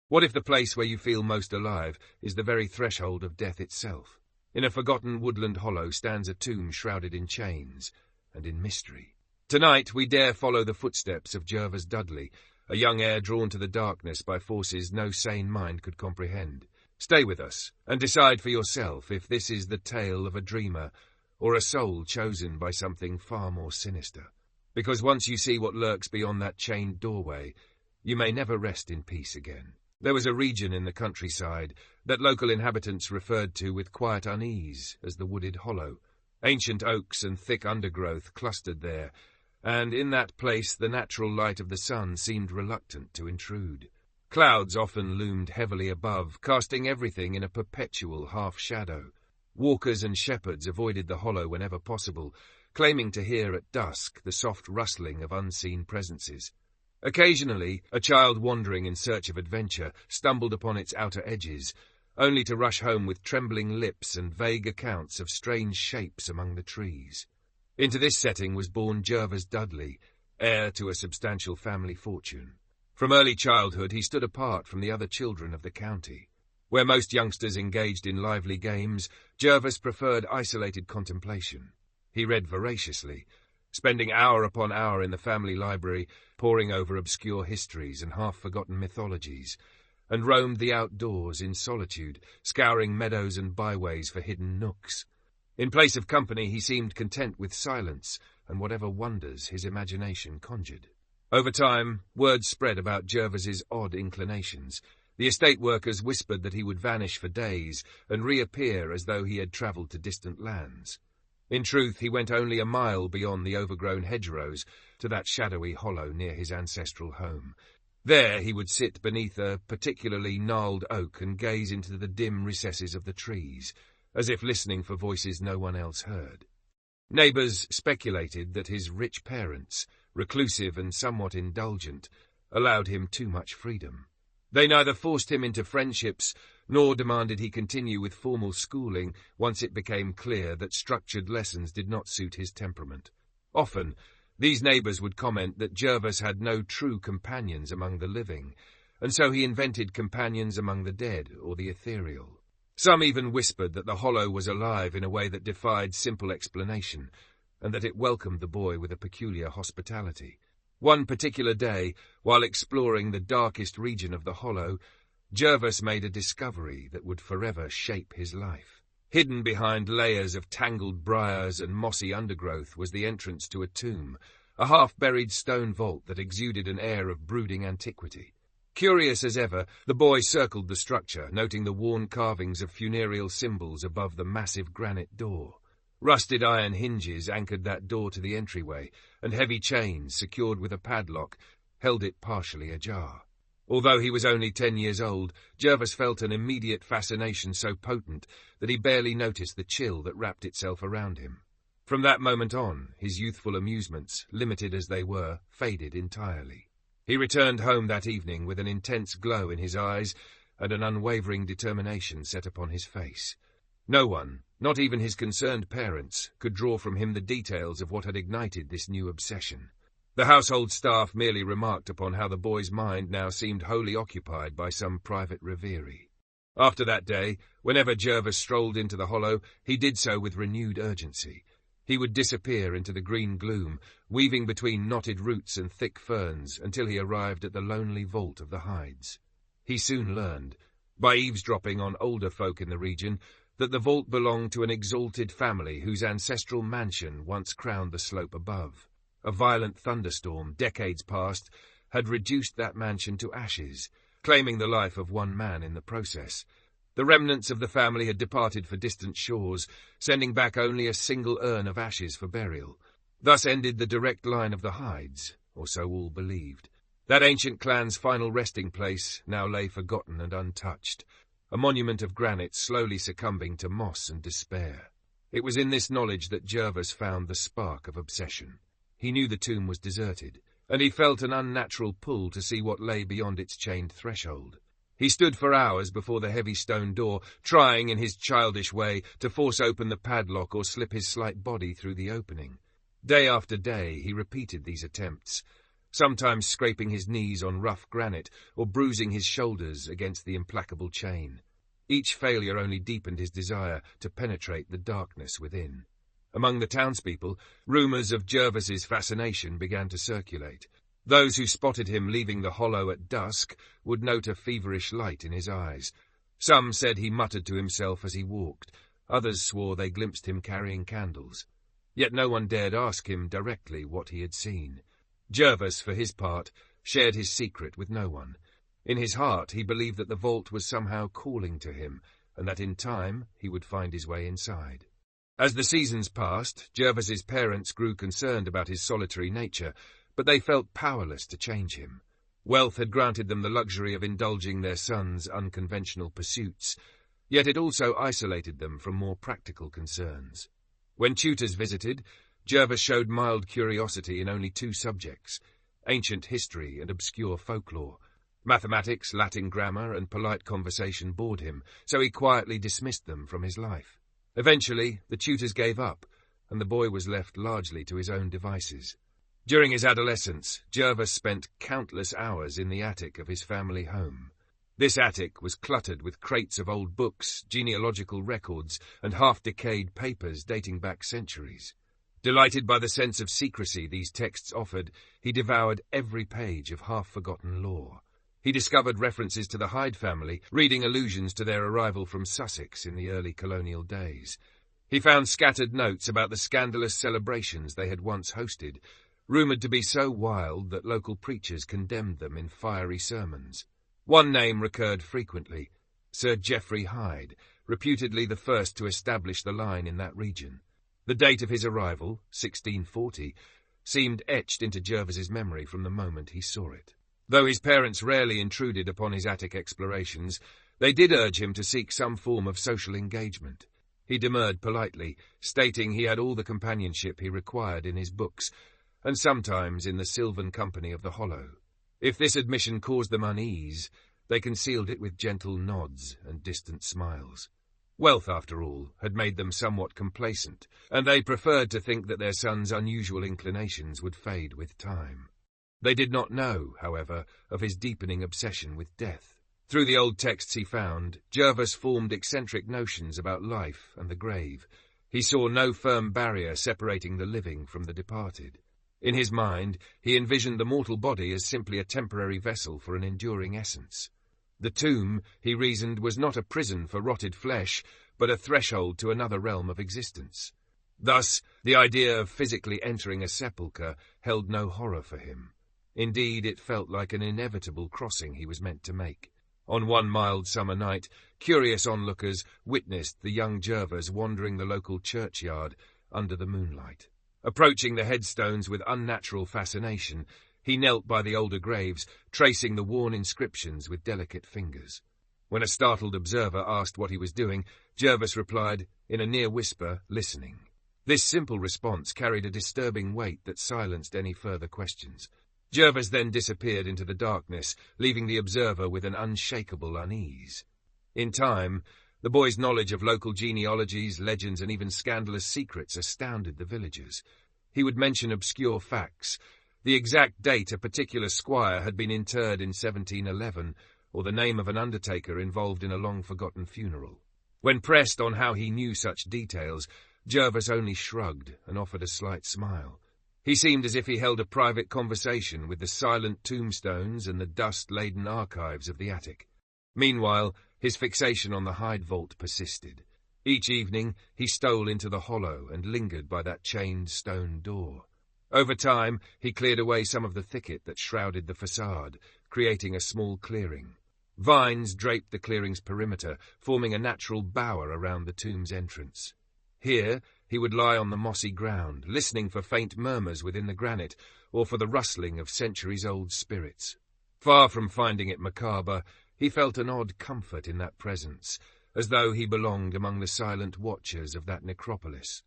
What if the place where you feel most alive is the very threshold of death itself? In a forgotten woodland hollow stands a tomb shrouded in chains and in mystery. Tonight we dare follow the footsteps of Jervas Dudley, a young heir drawn to the darkness by forces no sane mind could comprehend. Stay with us and decide for yourself if this is the tale of a dreamer or a soul chosen by something far more sinister. Because once you see what lurks beyond that chained doorway, you may never rest in peace again. There was a region in the countryside that local inhabitants referred to with quiet unease as the wooded hollow. Ancient oaks and thick undergrowth clustered there, and in that place the natural light of the sun seemed reluctant to intrude. Clouds often loomed heavily above, casting everything in a perpetual half-shadow. Walkers and shepherds avoided the hollow whenever possible, claiming to hear at dusk the soft rustling of unseen presences. Occasionally, a child wandering in search of adventure stumbled upon its outer edges, only to rush home with trembling lips and vague accounts of strange shapes among the trees. Into this setting was born Jervas Dudley, heir to a substantial family fortune. From early childhood he stood apart from the other children of the county. Where most youngsters engaged in lively games, Jervas preferred isolated contemplation. He read voraciously, spending hour upon hour in the family library, poring over obscure histories and half-forgotten mythologies, and roamed the outdoors in solitude, scouring meadows and byways for hidden nooks. In place of company he seemed content with silence and whatever wonders his imagination conjured. Over time, word spread about Jervas's odd inclinations. The estate workers whispered that he would vanish for days and reappear as though he had travelled to distant lands. In truth, he went only a mile beyond the overgrown hedgerows to that shadowy hollow near his ancestral home. There he would sit beneath a particularly gnarled oak and gaze into the dim recesses of the trees, as if listening for voices no one else heard. Neighbours speculated that his rich parents, reclusive and somewhat indulgent, allowed him too much freedom. They neither forced him into friendships nor demanded he continue with formal schooling once it became clear that structured lessons did not suit his temperament. Often, these neighbours would comment that Jervas had no true companions among the living, and so he invented companions among the dead or the ethereal. Some even whispered that the hollow was alive in a way that defied simple explanation, and that it welcomed the boy with a peculiar hospitality. One particular day, while exploring the darkest region of the hollow, Jervas made a discovery that would forever shape his life. Hidden behind layers of tangled briars and mossy undergrowth was the entrance to a tomb, a half-buried stone vault that exuded an air of brooding antiquity. Curious as ever, the boy circled the structure, noting the worn carvings of funereal symbols above the massive granite door. Rusted iron hinges anchored that door to the entryway, and heavy chains, secured with a padlock, held it partially ajar. Although he was only 10 years old, Jervas felt an immediate fascination so potent that he barely noticed the chill that wrapped itself around him. From that moment on, his youthful amusements, limited as they were, faded entirely. He returned home that evening with an intense glow in his eyes and an unwavering determination set upon his face. No one, not even his concerned parents, could draw from him the details of what had ignited this new obsession. The household staff merely remarked upon how the boy's mind now seemed wholly occupied by some private reverie. After that day, whenever Jervas strolled into the hollow, he did so with renewed urgency. He would disappear into the green gloom, weaving between knotted roots and thick ferns until he arrived at the lonely vault of the hides. He soon learned, by eavesdropping on older folk in the region, that the vault belonged to an exalted family whose ancestral mansion once crowned the slope above. A violent thunderstorm, decades past, had reduced that mansion to ashes, claiming the life of one man in the process. The remnants of the family had departed for distant shores, sending back only a single urn of ashes for burial. Thus ended the direct line of the Hydes, or so all believed. That ancient clan's final resting place now lay forgotten and untouched, a monument of granite slowly succumbing to moss and despair. It was in this knowledge that Jervas found the spark of obsession. He knew the tomb was deserted, and he felt an unnatural pull to see what lay beyond its chained threshold. He stood for hours before the heavy stone door, trying in his childish way to force open the padlock or slip his slight body through the opening. Day after day he repeated these attempts, sometimes scraping his knees on rough granite or bruising his shoulders against the implacable chain. Each failure only deepened his desire to penetrate the darkness within. Among the townspeople, rumours of Jervas's fascination began to circulate. Those who spotted him leaving the hollow at dusk would note a feverish light in his eyes. Some said he muttered to himself as he walked. Others swore they glimpsed him carrying candles. Yet no one dared ask him directly what he had seen. Jervas, for his part, shared his secret with no one. In his heart he believed that the vault was somehow calling to him, and that in time he would find his way inside. As the seasons passed, Jervas's parents grew concerned about his solitary nature, but they felt powerless to change him. Wealth had granted them the luxury of indulging their son's unconventional pursuits, yet it also isolated them from more practical concerns. When tutors visited, Jervas showed mild curiosity in only two subjects: ancient history and obscure folklore. Mathematics, Latin grammar, and polite conversation bored him, so he quietly dismissed them from his life. Eventually, the tutors gave up, and the boy was left largely to his own devices. During his adolescence, Jervas spent countless hours in the attic of his family home. This attic was cluttered with crates of old books, genealogical records, and half-decayed papers dating back centuries. Delighted by the sense of secrecy these texts offered, he devoured every page of half-forgotten lore. He discovered references to the Hyde family, reading allusions to their arrival from Sussex in the early colonial days. He found scattered notes about the scandalous celebrations they had once hosted, rumoured to be so wild that local preachers condemned them in fiery sermons. One name recurred frequently: Sir Geoffrey Hyde, reputedly the first to establish the line in that region. The date of his arrival, 1640, seemed etched into Jervas's memory from the moment he saw it. Though his parents rarely intruded upon his attic explorations, they did urge him to seek some form of social engagement. He demurred politely, stating he had all the companionship he required in his books, and sometimes in the sylvan company of the Hollow. If this admission caused them unease, they concealed it with gentle nods and distant smiles. Wealth, after all, had made them somewhat complacent, and they preferred to think that their son's unusual inclinations would fade with time. They did not know, however, of his deepening obsession with death. Through the old texts he found, Jervas formed eccentric notions about life and the grave. He saw no firm barrier separating the living from the departed. In his mind, he envisioned the mortal body as simply a temporary vessel for an enduring essence. The tomb, he reasoned, was not a prison for rotted flesh, but a threshold to another realm of existence. Thus, the idea of physically entering a sepulchre held no horror for him. Indeed, it felt like an inevitable crossing he was meant to make. On one mild summer night, curious onlookers witnessed the young Jervas wandering the local churchyard under the moonlight. Approaching the headstones with unnatural fascination, he knelt by the older graves, tracing the worn inscriptions with delicate fingers. When a startled observer asked what he was doing, Jervas replied, in a near whisper, listening. This simple response carried a disturbing weight that silenced any further questions. Jervas then disappeared into the darkness, leaving the observer with an unshakable unease. In time, the boy's knowledge of local genealogies, legends, and even scandalous secrets astounded the villagers. He would mention obscure facts, the exact date a particular squire had been interred in 1711, or the name of an undertaker involved in a long-forgotten funeral. When pressed on how he knew such details, Jervas only shrugged and offered a slight smile. He seemed as if he held a private conversation with the silent tombstones and the dust-laden archives of the attic. Meanwhile, his fixation on the Hyde vault persisted. Each evening, he stole into the hollow and lingered by that chained stone door. Over time, he cleared away some of the thicket that shrouded the facade, creating a small clearing. Vines draped the clearing's perimeter, forming a natural bower around the tomb's entrance. Here, he would lie on the mossy ground, listening for faint murmurs within the granite, or for the rustling of centuries-old spirits. Far from finding it macabre, he felt an odd comfort in that presence, as though he belonged among the silent watchers of that necropolis.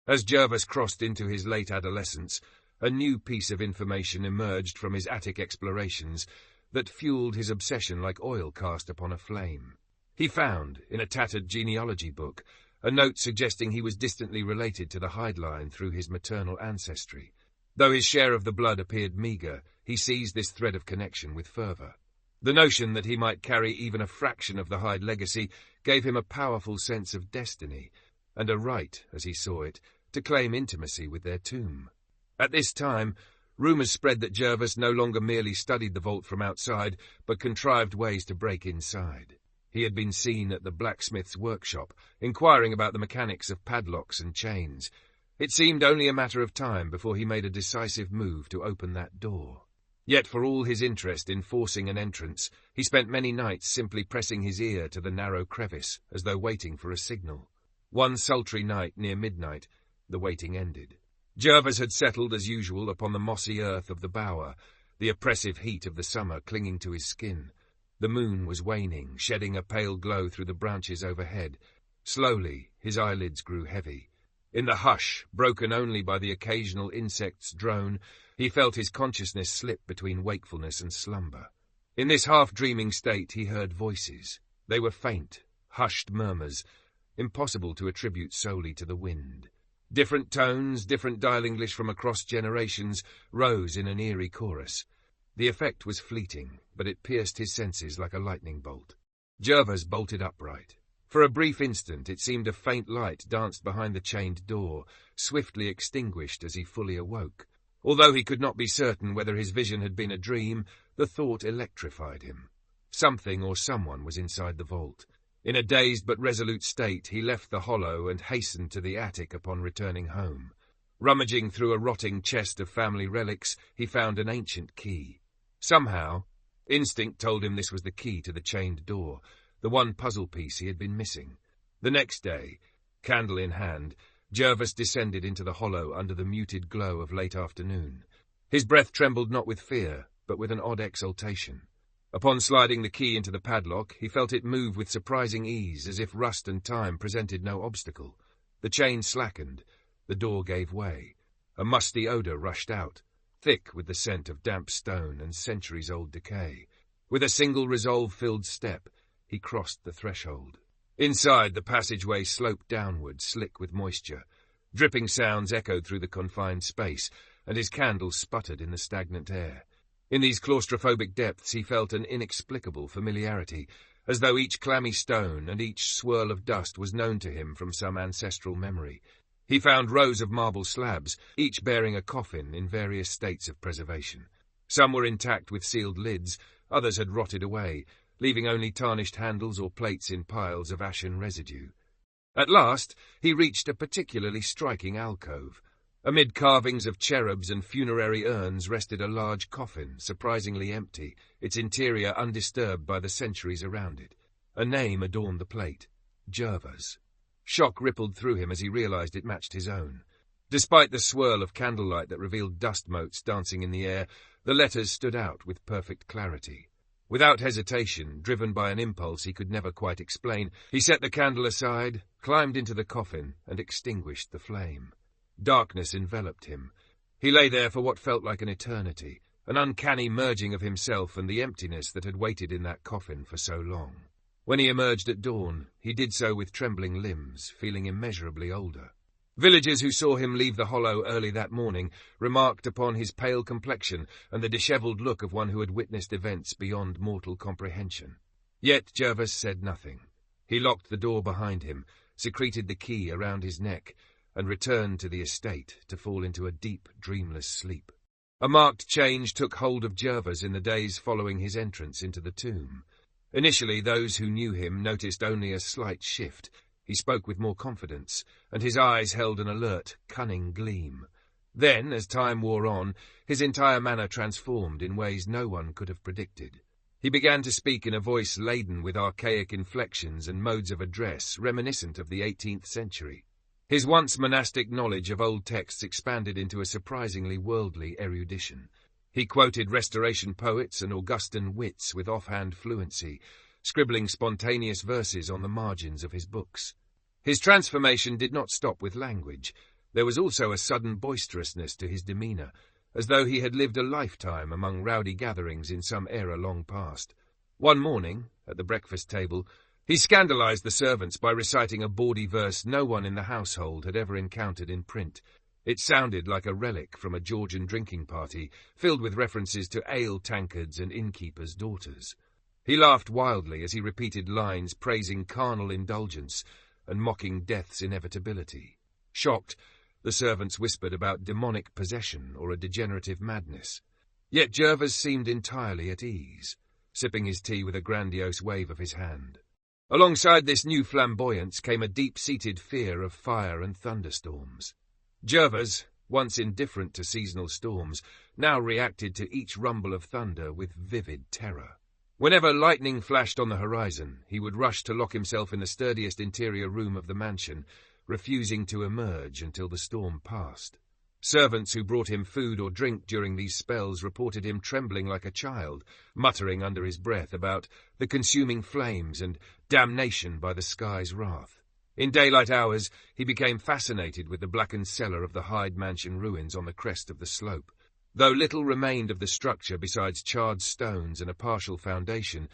As Jervas crossed into his late adolescence, a new piece of information emerged from his attic explorations that fueled his obsession like oil cast upon a flame. He found, in a tattered genealogy book, a note suggesting he was distantly related to the Hyde line through his maternal ancestry. Though his share of the blood appeared meagre, he seized this thread of connection with fervour. The notion that he might carry even a fraction of the Hyde legacy gave him a powerful sense of destiny, and a right, as he saw it, to claim intimacy with their tomb. At this time, rumours spread that Jervas no longer merely studied the vault from outside, but contrived ways to break inside. He had been seen at the blacksmith's workshop, inquiring about the mechanics of padlocks and chains. It seemed only a matter of time before he made a decisive move to open that door. Yet for all his interest in forcing an entrance, he spent many nights simply pressing his ear to the narrow crevice, as though waiting for a signal. One sultry night near midnight, the waiting ended. Jervas had settled as usual upon the mossy earth of the bower, the oppressive heat of the summer clinging to his skin. The moon was waning, shedding a pale glow through the branches overhead. Slowly, his eyelids grew heavy. In the hush, broken only by the occasional insect's drone, he felt his consciousness slip between wakefulness and slumber. In this half-dreaming state he heard voices. They were faint, hushed murmurs, impossible to attribute solely to the wind. Different tones, different dial-English from across generations, rose in an eerie chorus. The effect was fleeting, but it pierced his senses like a lightning bolt. Jervas bolted upright. For a brief instant it seemed a faint light danced behind the chained door, swiftly extinguished as he fully awoke. Although he could not be certain whether his vision had been a dream, the thought electrified him. Something or someone was inside the vault. In a dazed but resolute state, he left the hollow and hastened to the attic upon returning home. Rummaging through a rotting chest of family relics, he found an ancient key. Somehow, instinct told him this was the key to the chained door, the one puzzle piece he had been missing. The next day, candle in hand, Jervas descended into the hollow under the muted glow of late afternoon. His breath trembled not with fear, but with an odd exultation. Upon sliding the key into the padlock, he felt it move with surprising ease, as if rust and time presented no obstacle. The chain slackened. The door gave way. A musty odour rushed out, thick with the scent of damp stone and centuries-old decay. With a single resolve-filled step, he crossed the threshold. Inside, the passageway sloped downward, slick with moisture. Dripping sounds echoed through the confined space, and his candle sputtered in the stagnant air. In these claustrophobic depths he felt an inexplicable familiarity, as though each clammy stone and each swirl of dust was known to him from some ancestral memory. He found rows of marble slabs, each bearing a coffin in various states of preservation. Some were intact with sealed lids, others had rotted away, leaving only tarnished handles or plates in piles of ashen residue. At last, he reached a particularly striking alcove. Amid carvings of cherubs and funerary urns rested a large coffin, surprisingly empty, its interior undisturbed by the centuries around it. A name adorned the plate: Jervas. Shock rippled through him as he realized it matched his own. Despite the swirl of candlelight that revealed dust motes dancing in the air, the letters stood out with perfect clarity. Without hesitation, driven by an impulse he could never quite explain, he set the candle aside, climbed into the coffin, and extinguished the flame. Darkness enveloped him. He lay there for what felt like an eternity, an uncanny merging of himself and the emptiness that had waited in that coffin for so long. When he emerged at dawn, he did so with trembling limbs, feeling immeasurably older. Villagers who saw him leave the hollow early that morning remarked upon his pale complexion and the dishevelled look of one who had witnessed events beyond mortal comprehension. Yet Jervas said nothing. He locked the door behind him, secreted the key around his neck, and returned to the estate to fall into a deep, dreamless sleep. A marked change took hold of Jervas in the days following his entrance into the tomb. Initially, those who knew him noticed only a slight shift. He spoke with more confidence, and his eyes held an alert, cunning gleam. Then, as time wore on, his entire manner transformed in ways no one could have predicted. He began to speak in a voice laden with archaic inflections and modes of address reminiscent of the 18th century. His once monastic knowledge of old texts expanded into a surprisingly worldly erudition. He quoted Restoration poets and Augustan wits with offhand fluency, scribbling spontaneous verses on the margins of his books. His transformation did not stop with language. There was also a sudden boisterousness to his demeanour, as though he had lived a lifetime among rowdy gatherings in some era long past. One morning, at the breakfast table, he scandalized the servants by reciting a bawdy verse no one in the household had ever encountered in print. It sounded like a relic from a Georgian drinking party, filled with references to ale tankards and innkeepers' daughters. He laughed wildly as he repeated lines praising carnal indulgence and mocking death's inevitability. Shocked, the servants whispered about demonic possession or a degenerative madness. Yet Jervas seemed entirely at ease, sipping his tea with a grandiose wave of his hand. Alongside this new flamboyance came a deep-seated fear of fire and thunderstorms. Jervas, once indifferent to seasonal storms, now reacted to each rumble of thunder with vivid terror. Whenever lightning flashed on the horizon, he would rush to lock himself in the sturdiest interior room of the mansion, refusing to emerge until the storm passed. Servants who brought him food or drink during these spells reported him trembling like a child, muttering under his breath about the consuming flames and damnation by the sky's wrath. In daylight hours, he became fascinated with the blackened cellar of the Hyde Mansion ruins on the crest of the slope. Though little remained of the structure besides charred stones and a partial foundation,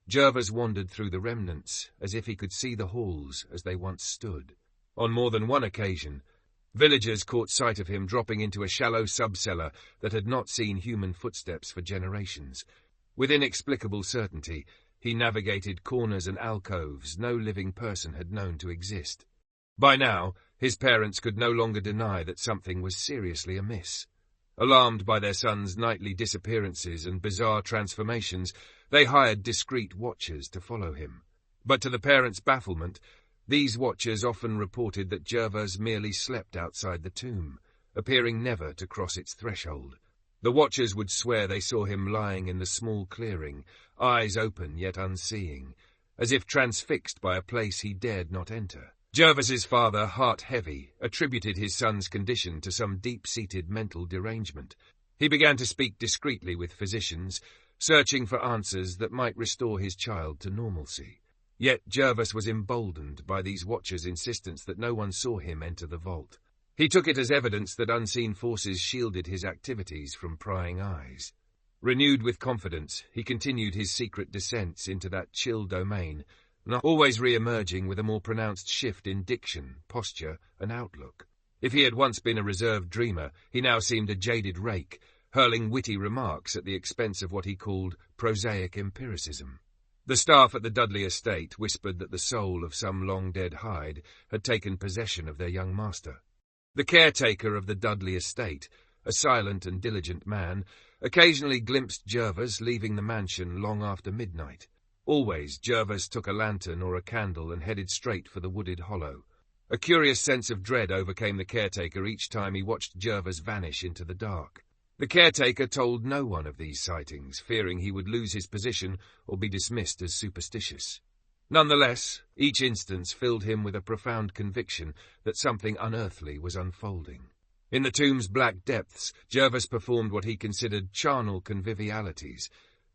Jervas wandered through the remnants as if he could see the halls as they once stood. On more than one occasion, villagers caught sight of him dropping into a shallow sub-cellar that had not seen human footsteps for generations. With inexplicable certainty, he navigated corners and alcoves no living person had known to exist. By now, his parents could no longer deny that something was seriously amiss. Alarmed by their son's nightly disappearances and bizarre transformations, they hired discreet watchers to follow him. But to the parents' bafflement, these watchers often reported that Jervas merely slept outside the tomb, appearing never to cross its threshold. The watchers would swear they saw him lying in the small clearing, eyes open yet unseeing, as if transfixed by a place he dared not enter. Jervas's father, heart-heavy, attributed his son's condition to some deep-seated mental derangement. He began to speak discreetly with physicians, searching for answers that might restore his child to normalcy. Yet Jervas was emboldened by these watchers' insistence that no one saw him enter the vault. He took it as evidence that unseen forces shielded his activities from prying eyes. Renewed with confidence, he continued his secret descents into that chill domain, not always re-emerging with a more pronounced shift in diction, posture, and outlook. If he had once been a reserved dreamer, he now seemed a jaded rake, hurling witty remarks at the expense of what he called prosaic empiricism. The staff at the Dudley estate whispered that the soul of some long-dead Hyde had taken possession of their young master. The caretaker of the Dudley estate, a silent and diligent man, occasionally glimpsed Jervas leaving the mansion long after midnight. Always, Jervas took a lantern or a candle and headed straight for the wooded hollow. A curious sense of dread overcame the caretaker each time he watched Jervas vanish into the dark. The caretaker told no one of these sightings, fearing he would lose his position or be dismissed as superstitious. Nonetheless, each instance filled him with a profound conviction that something unearthly was unfolding. In the tomb's black depths, Jervas performed what he considered charnel convivialities,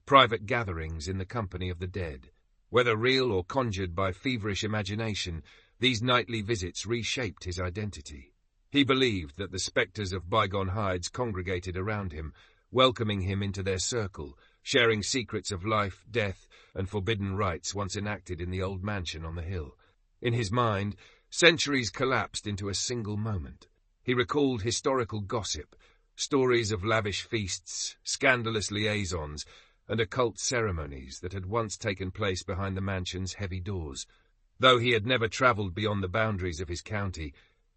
private gatherings in the company of the dead. Whether real or conjured by feverish imagination, these nightly visits reshaped his identity. He believed that the spectres of bygone Hydes congregated around him, welcoming him into their circle, sharing secrets of life, death, and forbidden rites once enacted in the old mansion on the hill. In his mind, centuries collapsed into a single moment. He recalled historical gossip, stories of lavish feasts, scandalous liaisons, and occult ceremonies that had once taken place behind the mansion's heavy doors. Though he had never travelled beyond the boundaries of his county,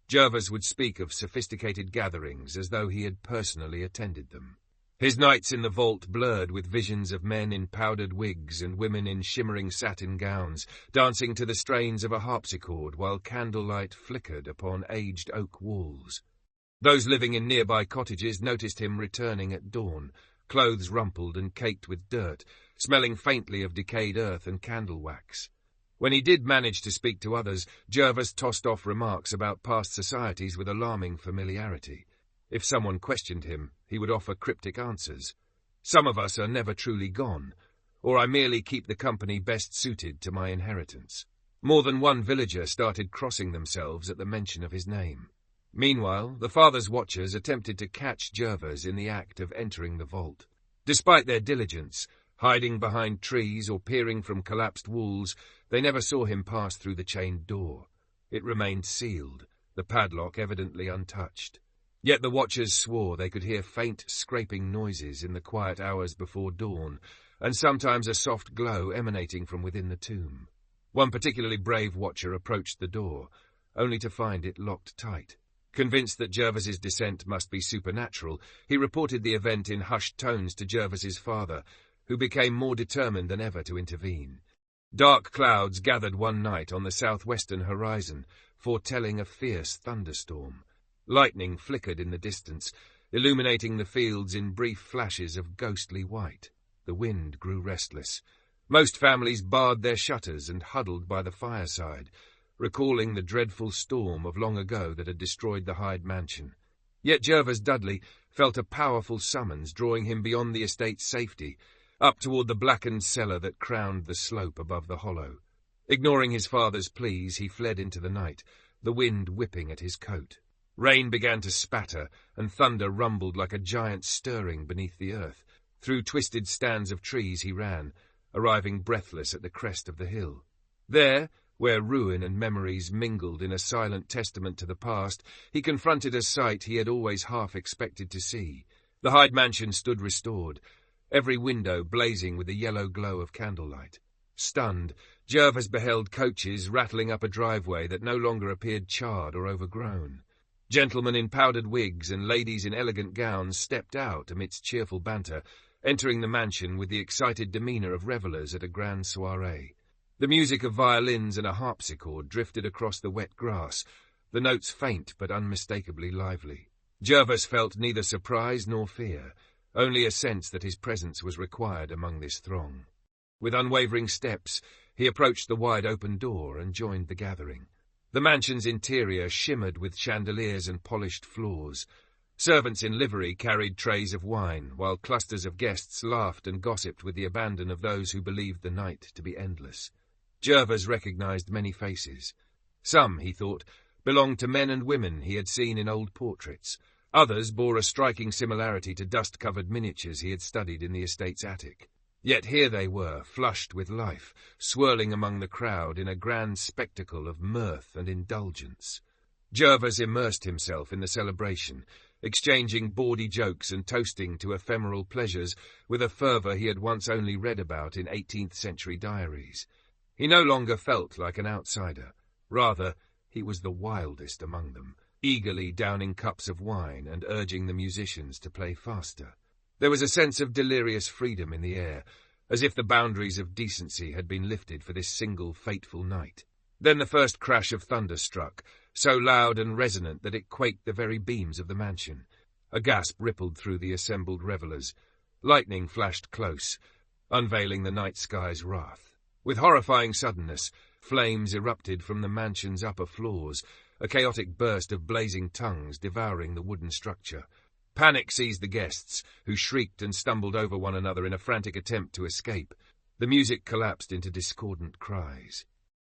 Jervas would speak of sophisticated gatherings as though he had personally attended them. His nights in the vault blurred with visions of men in powdered wigs and women in shimmering satin gowns, dancing to the strains of a harpsichord while candlelight flickered upon aged oak walls. Those living in nearby cottages noticed him returning at dawn, clothes rumpled and caked with dirt, smelling faintly of decayed earth and candle wax. When he did manage to speak to others, Jervas tossed off remarks about past societies with alarming familiarity. If someone questioned him, he would offer cryptic answers. Some of us are never truly gone, or I merely keep the company best suited to my inheritance. More than one villager started crossing themselves at the mention of his name. Meanwhile, the father's watchers attempted to catch Jervas in the act of entering the vault. Despite their diligence, hiding behind trees or peering from collapsed walls, they never saw him pass through the chained door. It remained sealed, the padlock evidently untouched. Yet the watchers swore they could hear faint scraping noises in the quiet hours before dawn, and sometimes a soft glow emanating from within the tomb. One particularly brave watcher approached the door, only to find it locked tight. Convinced that Jervas's descent must be supernatural, he reported the event in hushed tones to Jervas's father, who became more determined than ever to intervene. Dark clouds gathered one night on the southwestern horizon, foretelling a fierce thunderstorm. Lightning flickered in the distance, illuminating the fields in brief flashes of ghostly white. The wind grew restless. Most families barred their shutters and huddled by the fireside, recalling the dreadful storm of long ago that had destroyed the Hyde mansion. Yet Jervas Dudley felt a powerful summons drawing him beyond the estate's safety, up toward the blackened cellar that crowned the slope above the hollow. Ignoring his father's pleas, he fled into the night, the wind whipping at his coat. Rain began to spatter, and thunder rumbled like a giant stirring beneath the earth. Through twisted stands of trees he ran, arriving breathless at the crest of the hill. There, where ruin and memories mingled in a silent testament to the past, he confronted a sight he had always half expected to see. The Hyde mansion stood restored, every window blazing with the yellow glow of candlelight. Stunned, Jervas beheld coaches rattling up a driveway that no longer appeared charred or overgrown. Gentlemen in powdered wigs and ladies in elegant gowns stepped out amidst cheerful banter, entering the mansion with the excited demeanour of revellers at a grand soirée. The music of violins and a harpsichord drifted across the wet grass, the notes faint but unmistakably lively. Jervas felt neither surprise nor fear, only a sense that his presence was required among this throng. With unwavering steps, he approached the wide open door and joined the gathering. The mansion's interior shimmered with chandeliers and polished floors. Servants in livery carried trays of wine, while clusters of guests laughed and gossiped with the abandon of those who believed the night to be endless. Jervas recognized many faces. Some, he thought, belonged to men and women he had seen in old portraits. Others bore a striking similarity to dust-covered miniatures he had studied in the estate's attic. Yet here they were, flushed with life, swirling among the crowd in a grand spectacle of mirth and indulgence. Jervas immersed himself in the celebration, exchanging bawdy jokes and toasting to ephemeral pleasures with a fervour he had once only read about in 18th-century diaries. He no longer felt like an outsider. Rather, he was the wildest among them, eagerly downing cups of wine and urging the musicians to play faster. There was a sense of delirious freedom in the air, as if the boundaries of decency had been lifted for this single fateful night. Then the first crash of thunder struck, so loud and resonant that it quaked the very beams of the mansion. A gasp rippled through the assembled revellers. Lightning flashed close, unveiling the night sky's wrath. With horrifying suddenness, flames erupted from the mansion's upper floors, a chaotic burst of blazing tongues devouring the wooden structure. Panic seized the guests, who shrieked and stumbled over one another in a frantic attempt to escape. The music collapsed into discordant cries.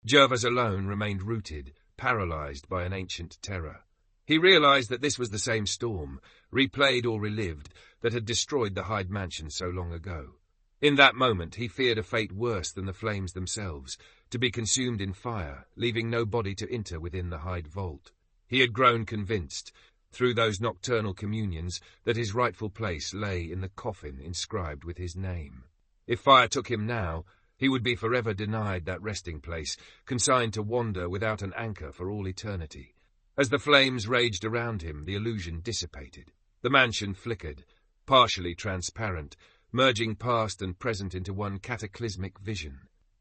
Jervas alone remained rooted, paralyzed by an ancient terror. He realized that this was the same storm, replayed or relived, that had destroyed the Hyde mansion so long ago. In that moment he feared a fate worse than the flames themselves, to be consumed in fire, leaving no body to enter within the Hyde vault. He had grown convinced, through those nocturnal communions, that his rightful place lay in the coffin inscribed with his name. If fire took him now, he would be forever denied that resting place, consigned to wander without an anchor for all eternity. As the flames raged around him, the illusion dissipated. The mansion flickered, partially transparent, merging past and present into one cataclysmic vision.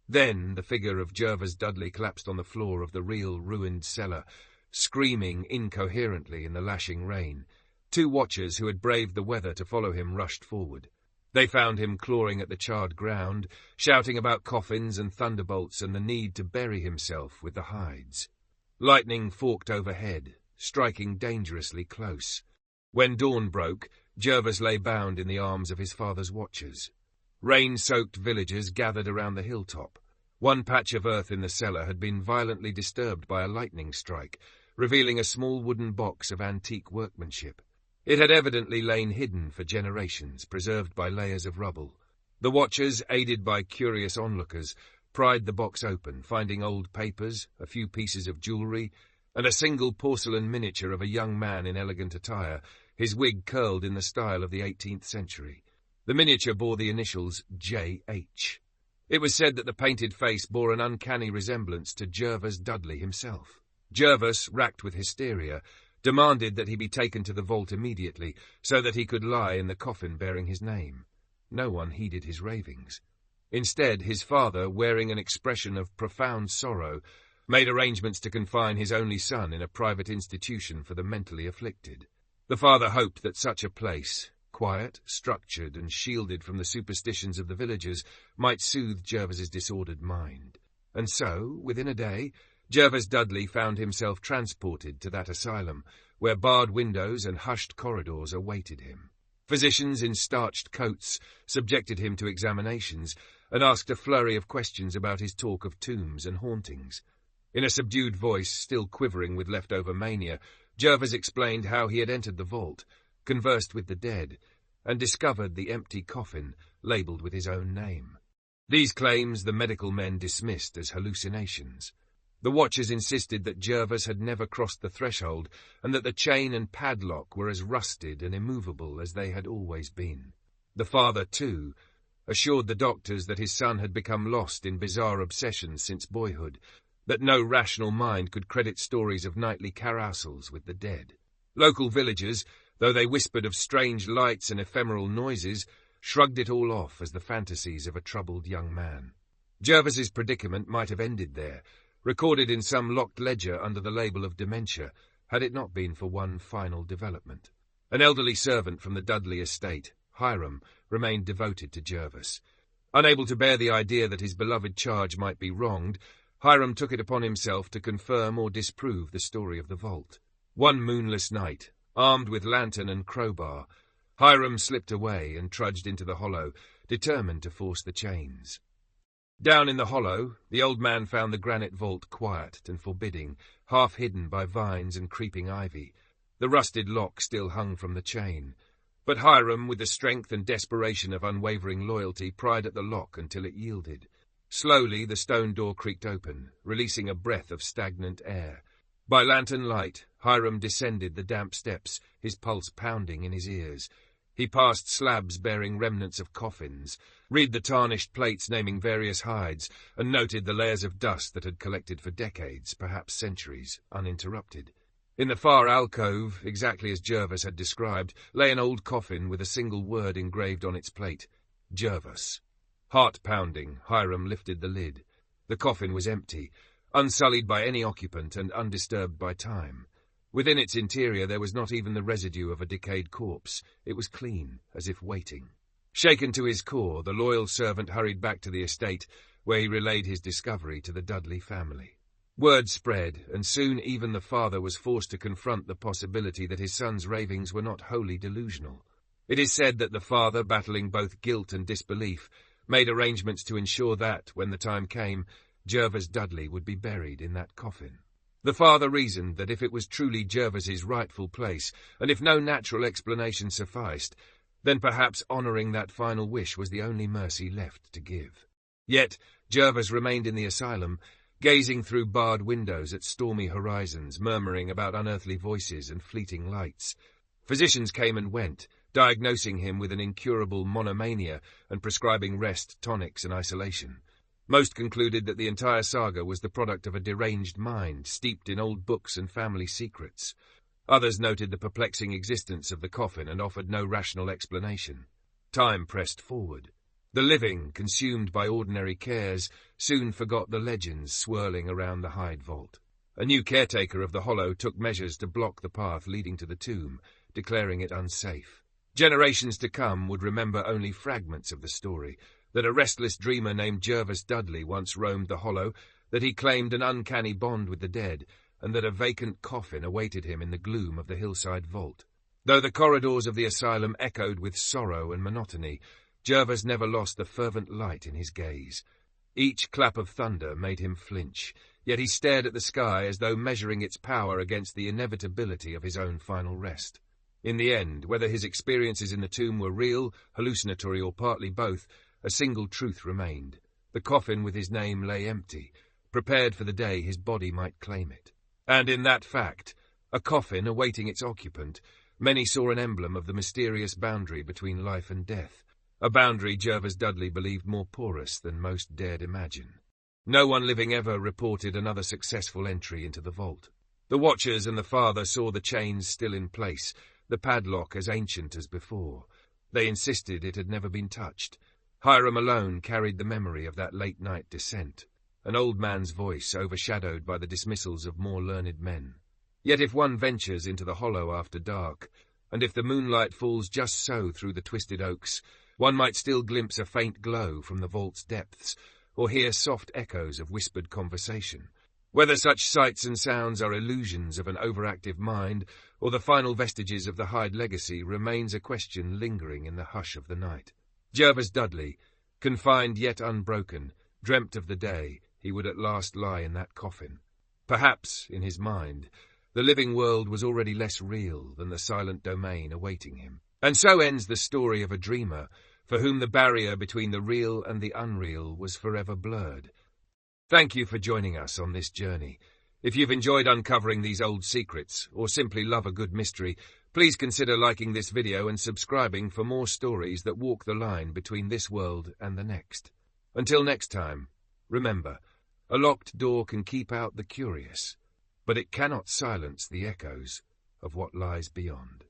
Then the figure of Jervas Dudley collapsed on the floor of the real ruined cellar, screaming incoherently in the lashing rain. Two watchers who had braved the weather to follow him rushed forward. They found him clawing at the charred ground, shouting about coffins and thunderbolts and the need to bury himself with the Hydes. Lightning forked overhead, striking dangerously close. When dawn broke, Jervas lay bound in the arms of his father's watchers. Rain-soaked villagers gathered around the hilltop. One patch of earth in the cellar had been violently disturbed by a lightning strike, revealing a small wooden box of antique workmanship. It had evidently lain hidden for generations, preserved by layers of rubble. The watchers, aided by curious onlookers, pried the box open, finding old papers, a few pieces of jewellery, and a single porcelain miniature of a young man in elegant attire, his wig curled in the style of the 18th century. The miniature bore the initials J.H. It was said that the painted face bore an uncanny resemblance to Jervas Dudley himself. Jervas, racked with hysteria, demanded that he be taken to the vault immediately, so that he could lie in the coffin bearing his name. No one heeded his ravings. Instead, his father, wearing an expression of profound sorrow, made arrangements to confine his only son in a private institution for the mentally afflicted. The father hoped that such a place, quiet, structured, and shielded from the superstitions of the villagers, might soothe Jervas's disordered mind. And so, within a day, Jervas Dudley found himself transported to that asylum, where barred windows and hushed corridors awaited him. Physicians in starched coats subjected him to examinations and asked a flurry of questions about his talk of tombs and hauntings. In a subdued voice, still quivering with leftover mania, Jervas explained how he had entered the vault, conversed with the dead, and discovered the empty coffin labelled with his own name. These claims the medical men dismissed as hallucinations. The watchers insisted that Jervas had never crossed the threshold, and that the chain and padlock were as rusted and immovable as they had always been. The father, too, assured the doctors that his son had become lost in bizarre obsessions since boyhood, that no rational mind could credit stories of nightly carousals with the dead. Local villagers, though they whispered of strange lights and ephemeral noises, shrugged it all off as the fantasies of a troubled young man. Jervas's predicament might have ended there, recorded in some locked ledger under the label of dementia, had it not been for one final development. An elderly servant from the Dudley estate, Hiram, remained devoted to Jervas. Unable to bear the idea that his beloved charge might be wronged, Hiram took it upon himself to confirm or disprove the story of the vault. One moonless night, armed with lantern and crowbar, Hiram slipped away and trudged into the hollow, determined to force the chains. Down in the hollow, the old man found the granite vault quiet and forbidding, half hidden by vines and creeping ivy. The rusted lock still hung from the chain, but Hiram, with the strength and desperation of unwavering loyalty, pried at the lock until it yielded. Slowly the stone door creaked open, releasing a breath of stagnant air. By lantern light, Hiram descended the damp steps, his pulse pounding in his ears. He passed slabs bearing remnants of coffins, read the tarnished plates naming various hides, and noted the layers of dust that had collected for decades, perhaps centuries, uninterrupted. In the far alcove, exactly as Jervas had described, lay an old coffin with a single word engraved on its plate: Jervas. Heart-pounding, Hiram lifted the lid. The coffin was empty, unsullied by any occupant and undisturbed by time. Within its interior there was not even the residue of a decayed corpse. It was clean, as if waiting. Shaken to his core, the loyal servant hurried back to the estate, where he relayed his discovery to the Dudley family. Word spread, and soon even the father was forced to confront the possibility that his son's ravings were not wholly delusional. It is said that the father, battling both guilt and disbelief, made arrangements to ensure that, when the time came, Jervas Dudley would be buried in that coffin. The father reasoned that if it was truly Jervas's rightful place, and if no natural explanation sufficed, then perhaps honouring that final wish was the only mercy left to give. Yet Jervas remained in the asylum, gazing through barred windows at stormy horizons, murmuring about unearthly voices and fleeting lights. Physicians came and went, diagnosing him with an incurable monomania and prescribing rest, tonics, and isolation. Most concluded that the entire saga was the product of a deranged mind, steeped in old books and family secrets. Others noted the perplexing existence of the coffin and offered no rational explanation. Time pressed forward. The living, consumed by ordinary cares, soon forgot the legends swirling around the hide vault. A new caretaker of the hollow took measures to block the path leading to the tomb, declaring it unsafe. Generations to come would remember only fragments of the story, that a restless dreamer named Jervas Dudley once roamed the hollow, that he claimed an uncanny bond with the dead, and that a vacant coffin awaited him in the gloom of the hillside vault. Though the corridors of the asylum echoed with sorrow and monotony, Jervas never lost the fervent light in his gaze. Each clap of thunder made him flinch, yet he stared at the sky as though measuring its power against the inevitability of his own final rest. In the end, whether his experiences in the tomb were real, hallucinatory, or partly both, a single truth remained. The coffin with his name lay empty, prepared for the day his body might claim it. And in that fact, a coffin awaiting its occupant, many saw an emblem of the mysterious boundary between life and death, a boundary Jervas Dudley believed more porous than most dared imagine. No one living ever reported another successful entry into the vault. The watchers and the father saw the chains still in place, the padlock as ancient as before. They insisted it had never been touched. Hiram alone carried the memory of that late-night descent, an old man's voice overshadowed by the dismissals of more learned men. Yet if one ventures into the hollow after dark, and if the moonlight falls just so through the twisted oaks, one might still glimpse a faint glow from the vault's depths, or hear soft echoes of whispered conversation. Whether such sights and sounds are illusions of an overactive mind, or the final vestiges of the Hyde legacy, remains a question lingering in the hush of the night. Jervas Dudley, confined yet unbroken, dreamt of the day he would at last lie in that coffin. Perhaps, in his mind, the living world was already less real than the silent domain awaiting him. And so ends the story of a dreamer, for whom the barrier between the real and the unreal was forever blurred. Thank you for joining us on this journey. If you've enjoyed uncovering these old secrets, or simply love a good mystery, please consider liking this video and subscribing for more stories that walk the line between this world and the next. Until next time, remember, a locked door can keep out the curious, but it cannot silence the echoes of what lies beyond.